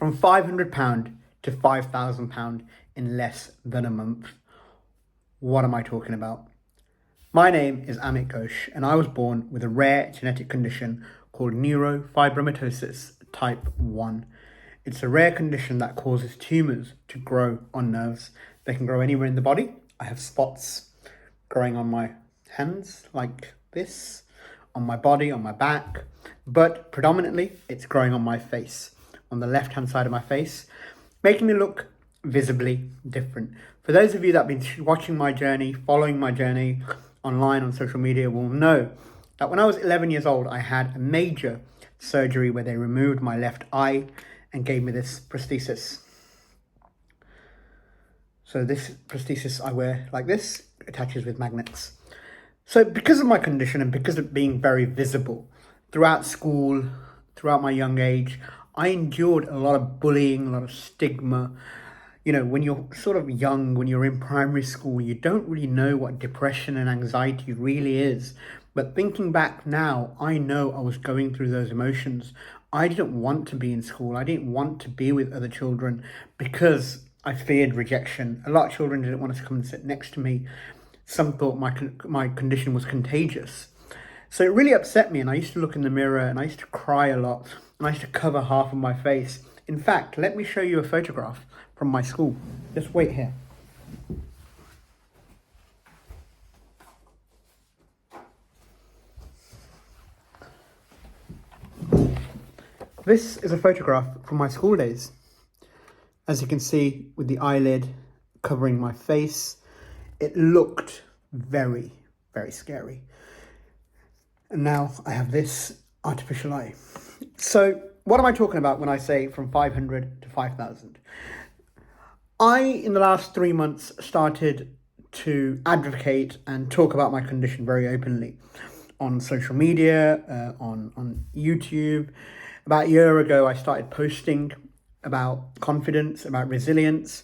from £500 to £5,000 in less than a month. What am I talking about? My name is Amit Ghosh, and I was born with a rare genetic condition called neurofibromatosis type 1. It's a rare condition that causes tumours to grow on nerves. They can grow anywhere in the body. I have spots growing on my hands like this, on my body, on my back, but predominantly it's growing on my face, on the left-hand side of my face, making me look visibly different. For those of you that have been watching my journey, following my journey online on social media will know that when I was 11 years old, I had a major surgery where they removed my left eye and gave me this prosthesis. So this prosthesis I wear like this, attaches with magnets. So because of my condition and because of being very visible throughout school, throughout my young age, I endured a lot of bullying, a lot of stigma. You know, when you're sort of young, when you're in primary school, you don't really know what depression and anxiety really is. But thinking back now, I know I was going through those emotions. I didn't want to be in school. I didn't want to be with other children because I feared rejection. A lot of children didn't want to come and sit next to me. Some thought my condition was contagious. So it really upset me, and I used to look in the mirror and I used to cry a lot, and I used to cover half of my face. In fact, let me show you a photograph from my school. Just wait here. This is a photograph from my school days. As you can see, with the eyelid covering my face, it looked very, very scary. And now I have this artificial eye. So what am I talking about when I say from 500 to 5,000? I, in the last 3 months, started to advocate and talk about my condition very openly on social media, on YouTube. About a year ago, I started posting about confidence, about resilience.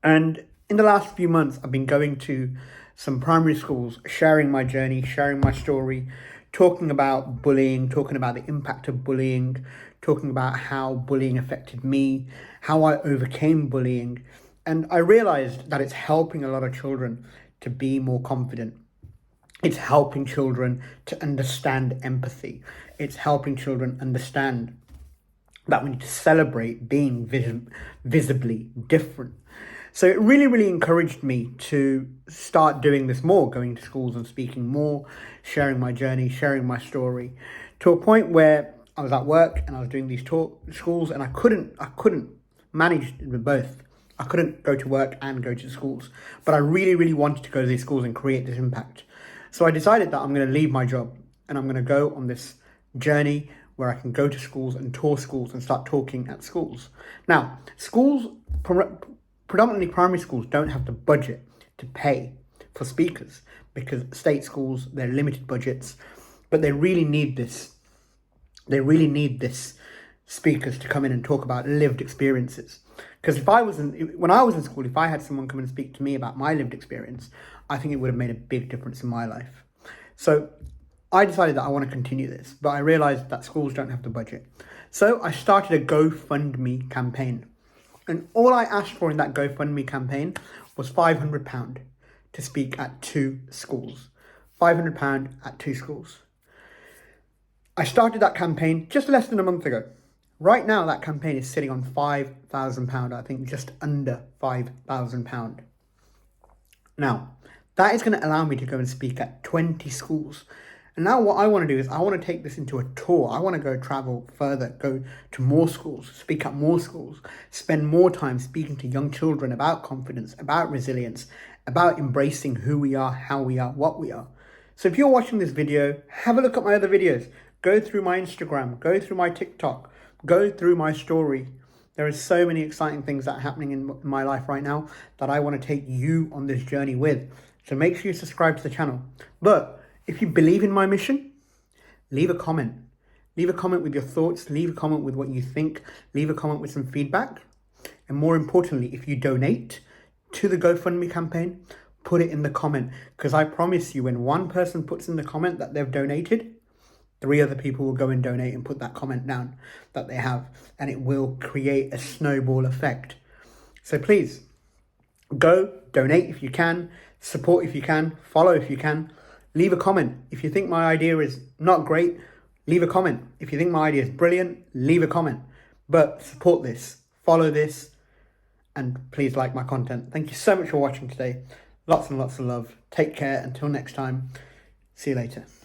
And in the last few months, I've been going to some primary schools, sharing my journey, sharing my story, talking about bullying, talking about the impact of bullying, talking about how bullying affected me, how I overcame bullying. And I realized that it's helping a lot of children to be more confident. It's helping children to understand empathy. It's helping children understand that we need to celebrate being visibly different. So it really, really encouraged me to start doing this more, going to schools and speaking more, sharing my journey, sharing my story, to a point where I was at work and I was doing these schools, and I couldn't manage with both. I couldn't go to work and go to schools, but I really, really wanted to go to these schools and create this impact. So I decided that I'm going to leave my job and I'm going to go on this journey where I can go to schools and tour schools and start talking at schools. Now, schools, predominantly primary schools, don't have the budget to pay for speakers because state schools, they're limited budgets, but they really need this. They really need this speakers to come in and talk about lived experiences. Because when I was in school, if I had someone come and speak to me about my lived experience, I think it would have made a big difference in my life. So I decided that I want to continue this, but I realized that schools don't have the budget. So I started a GoFundMe campaign. And all I asked for in that GoFundMe campaign was £500 to speak at 2 schools. £500 at 2 schools. I started that campaign just less than a month ago. Right now, that campaign is sitting on £5,000, I think just under £5,000. Now, that is going to allow me to go and speak at 20 schools. And now what I want to do is I want to take this into a tour. I want to go travel further, go to more schools, speak at more schools, spend more time speaking to young children about confidence, about resilience, about embracing who we are, how we are, what we are. So if you're watching this video, have a look at my other videos. Go through my Instagram, go through my TikTok, go through my story. There are so many exciting things that are happening in my life right now that I want to take you on this journey with. So make sure you subscribe to the channel. But if you believe in my mission, leave a comment. Leave a comment with your thoughts. Leave a comment with what you think. Leave a comment with some feedback. And more importantly, if you donate to the GoFundMe campaign, put it in the comment. Because I promise you, when one person puts in the comment that they've donated, 3 other people will go and donate and put that comment down that they have, and it will create a snowball effect. So please, go, donate if you can, support if you can, follow if you can, leave a comment. If you think my idea is not great, leave a comment. If you think my idea is brilliant, leave a comment. But support this, follow this, and please like my content. Thank you so much for watching today. Lots and lots of love. Take care. Until next time. See you later.